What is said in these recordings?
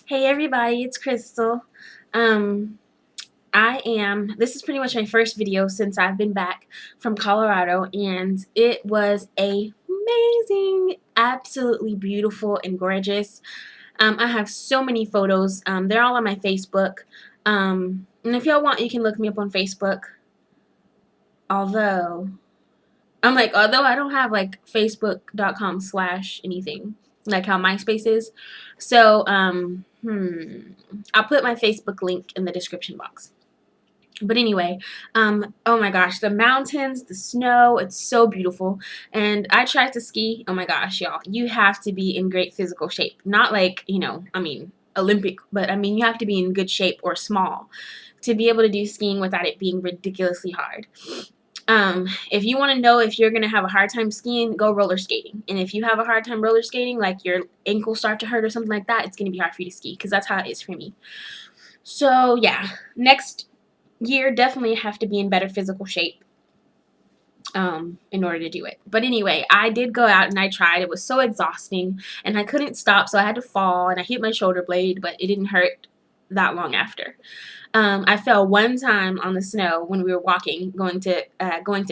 Hey everybody, it's Crystal. Um, this is pretty much my first video since I've been back from Colorado, and it was amazing, absolutely beautiful and gorgeous. I have so many photos. They're all on my Facebook. And if y'all want, you can look me up on Facebook. Although, although I don't have like facebook.com/anything, like how MySpace is. So, I'll put my Facebook link in the description box. But anyway, oh my gosh, the mountains, the snow, it's so beautiful. And I tried to ski. Oh my gosh, y'all, you have to be in great physical shape. Not like, Olympic, but I mean, you have to be in good shape or small to be able to do skiing without it being ridiculously hard. If you want to know if you're going to have a hard time skiing, go roller skating. And if you have a hard time roller skating, like your ankles start to hurt or something like that, it's going to be hard for you to ski because that's how it is for me. So, yeah, next year definitely have to be in better physical shape in order to do it. But anyway, I did go out and I tried. It was so exhausting and I couldn't stop, so I had to fall and I hit my shoulder blade, but it didn't hurt that long after. I fell one time on the snow when we were walking, going to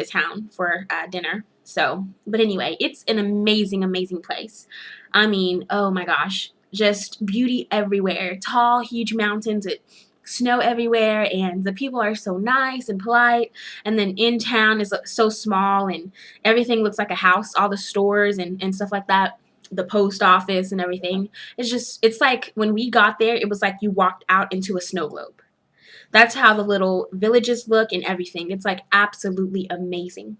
town for dinner. So, but anyway, it's an amazing, amazing place. I mean, oh my gosh, just beauty everywhere. Tall, huge mountains. Snow everywhere, and the people are so nice and polite. And then in town is so small, and everything looks like a house. All the stores and stuff like that. The post office and everything. It's like when we got there, it was like you walked out into a snow globe. That's how the little villages look and everything. It's like absolutely amazing.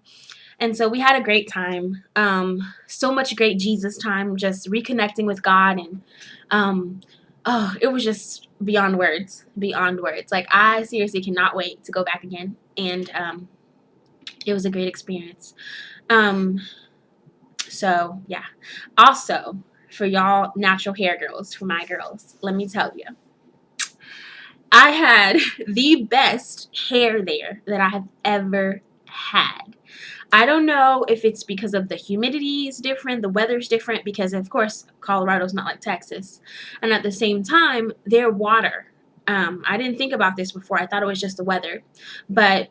And so we had a great time. So much great Jesus time, just reconnecting with God. And it was just beyond words. Beyond words. Like, I seriously cannot wait to go back again. And it was a great experience. So, yeah. Also, for y'all natural hair girls, for my girls, let me tell you, I had the best hair there that I have ever had. I don't know if it's because of the humidity is different, the weather's different, because of course Colorado's not like Texas. And at the same time, their water. I didn't think about this before. I thought it was just the weather. But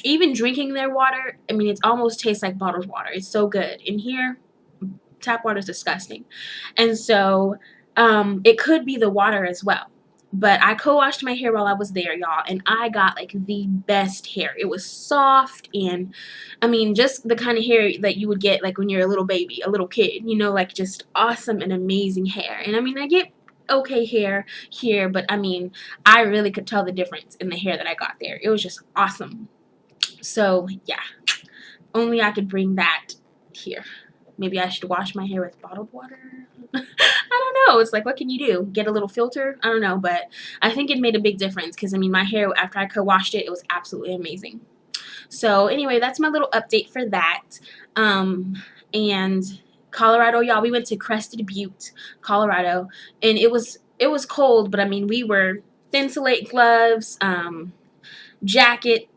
even drinking their water, I mean, it almost tastes like bottled water. It's so good. In here, tap water is disgusting. And so it could be the water as well. But I co-washed my hair while I was there, y'all, and I got like the best hair. It was soft, and I mean, just the kind of hair that you would get like when you're a little baby, a little kid, like just awesome and amazing hair. And I mean, I get okay hair here, but I mean, I really could tell the difference in the hair that I got there. It was just awesome. So, yeah, only I could bring that here. Maybe I should wash my hair with bottled water. I don't know. It's like, what can you do? Get a little filter? I don't know, but I think it made a big difference because, I mean, my hair, after I co-washed it, it was absolutely amazing. So, anyway, that's my little update for that. And Colorado, y'all, we went to Crested Butte, Colorado, and it was cold, but, I mean, we were Thinsulate gloves, jacket,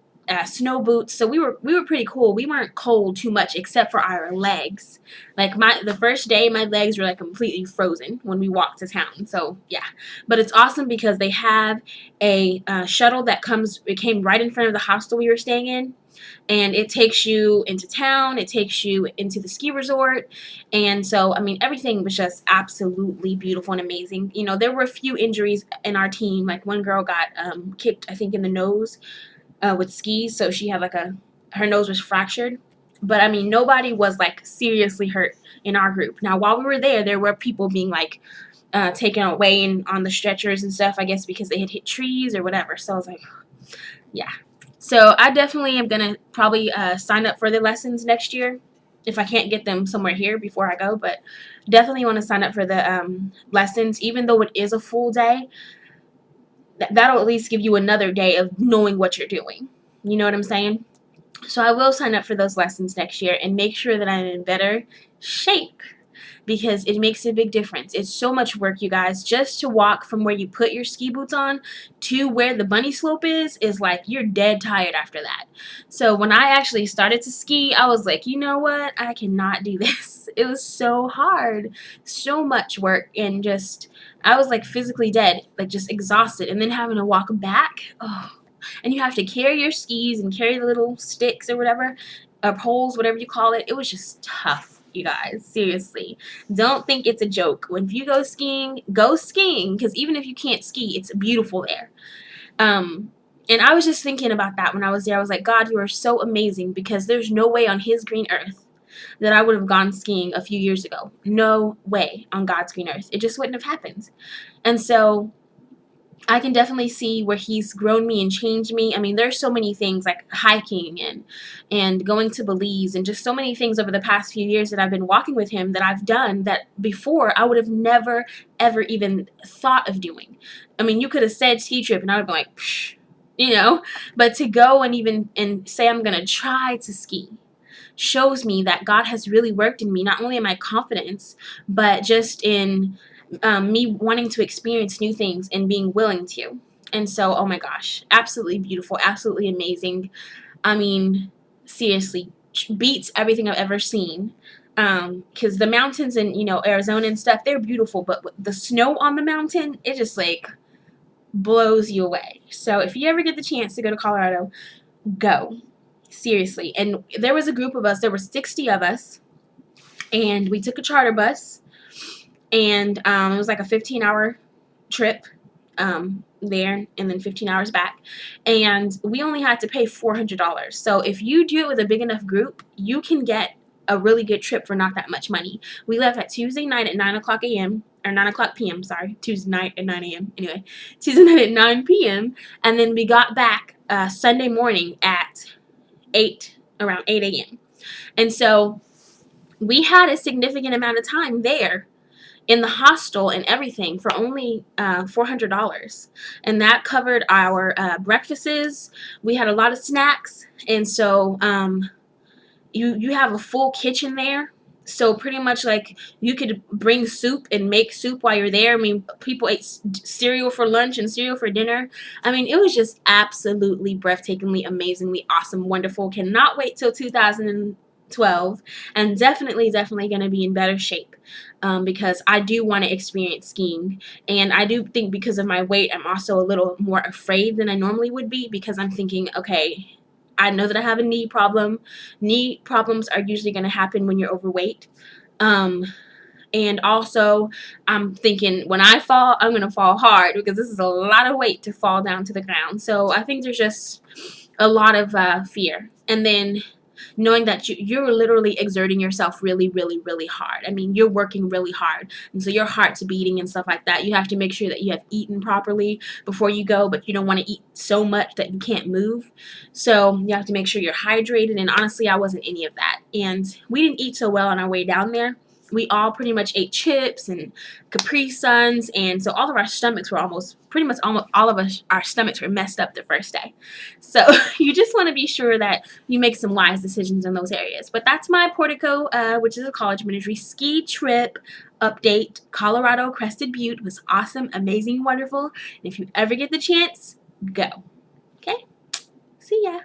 snow boots, so we were pretty cool. We weren't cold too much except for our legs. Like the first day, my legs were like completely frozen when we walked to town. So yeah, but it's awesome because they have a shuttle that came right in front of the hostel we were staying in, and it takes you into town. It takes you into the ski resort, and so I mean everything was just absolutely beautiful and amazing. There were a few injuries in our team. Like one girl got kicked, I think, in the nose with skis, so she had like her nose was fractured. But I mean, nobody was like seriously hurt in our group. Now, while we were there were people being like taken away on the stretchers and stuff, I guess because they had hit trees or whatever. So I was like, yeah. So I definitely am gonna probably sign up for the lessons next year if I can't get them somewhere here before I go. But definitely want to sign up for the lessons, even though it is a full day. That'll at least give you another day of knowing what you're doing. You know what I'm saying? So I will sign up for those lessons next year and make sure that I'm in better shape. because it makes a big difference. It's so much work, you guys. Just to walk from where you put your ski boots on to where the bunny slope is like you're dead tired after that. So when I actually started to ski, I was like, you know what? I cannot do this. It was so hard, so much work, and just I was like physically dead, like just exhausted, and then having to walk back. Oh, and you have to carry your skis and carry the little sticks or whatever, or poles, whatever you call it. It was just tough, you guys. Seriously, don't think it's a joke. When you go skiing, because even if you can't ski, it's beautiful there. And I was just thinking about that when I was there. I was like, God, you are so amazing, because there's no way on his green earth that I would have gone skiing a few years ago. No way on God's green earth. It just wouldn't have happened. And so I can definitely see where he's grown me and changed me. I mean, there's so many things like hiking and going to Belize and just so many things over the past few years that I've been walking with him that I've done that before I would have never, ever even thought of doing. I mean, you could have said ski trip and I would have been like, psh, you know, but to go and say I'm going to try to ski shows me that God has really worked in me, not only in my confidence, but just in me wanting to experience new things and being willing to. And so, oh my gosh, absolutely beautiful, absolutely amazing. I mean, seriously, beats everything I've ever seen. Because the mountains in, Arizona and stuff, they're beautiful, but the snow on the mountain, it just like blows you away. So if you ever get the chance to go to Colorado, go. Seriously. And there was a group of us, there were 60 of us, and we took a charter bus. And it was like a 15-hour trip there, and then 15 hours back. And we only had to pay $400. So if you do it with a big enough group, you can get a really good trip for not that much money. We left at Tuesday night at 9 o'clock a.m. or 9 o'clock p.m. Sorry, Tuesday night at 9 a.m. Anyway, Tuesday night at 9 p.m. And then we got back Sunday morning at around 8 a.m. And so we had a significant amount of time there in the hostel and everything for only $400, and that covered our breakfasts. We had a lot of snacks, and so you have a full kitchen there. So pretty much like you could bring soup and make soup while you're there. I mean, people ate cereal for lunch and cereal for dinner. I mean, it was just absolutely breathtakingly, amazingly awesome, wonderful. Cannot wait till 2012, and definitely going to be in better shape, because I do want to experience skiing. And I do think because of my weight, I'm also a little more afraid than I normally would be, because I'm thinking, okay, I know that I have a knee problem. Knee problems are usually going to happen when you're overweight. And also, I'm thinking when I fall, I'm going to fall hard, because this is a lot of weight to fall down to the ground. So I think there's just a lot of fear. And then knowing that you're literally exerting yourself really, really, really hard. I mean, you're working really hard. And so your heart's beating and stuff like that. You have to make sure that you have eaten properly before you go, but you don't want to eat so much that you can't move. So you have to make sure you're hydrated. And honestly, I wasn't any of that. And we didn't eat so well on our way down there. We all pretty much ate chips and Capri Suns, and so all of our stomachs were almost all of our stomachs were messed up the first day. So you just want to be sure that you make some wise decisions in those areas. But that's my Portico, which is a college ministry ski trip update. Colorado Crested Butte was awesome, amazing, wonderful. And if you ever get the chance, go. Okay? See ya.